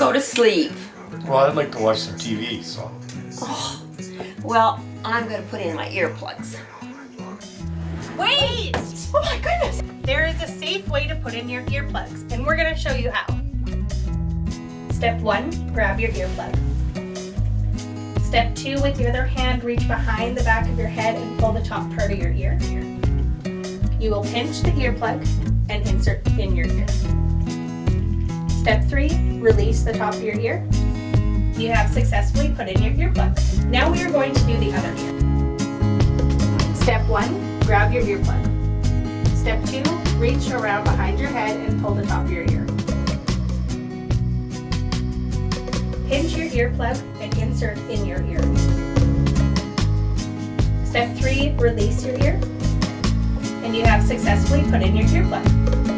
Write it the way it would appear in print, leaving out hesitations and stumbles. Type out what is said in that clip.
go to sleep? Well, I'd like to watch some TV, so. Oh, well, I'm going to put in my earplugs. Wait! Oh my goodness! There is a safe way to put in your earplugs, and we're going to show you how. Step 1, grab your earplug. Step 2, with your other hand, reach behind the back of your head and pull the top part of your ear. You will pinch the earplug and insert in your ear. Step 3, release the top of your ear. You have successfully put in your earplug. Now we are going to do the other ear. Step 1, grab your earplug. Step 2, reach around behind your head and pull the top of your ear. Pinch your earplug and insert in your ear. Step 3, release your ear. And you have successfully put in your earplug.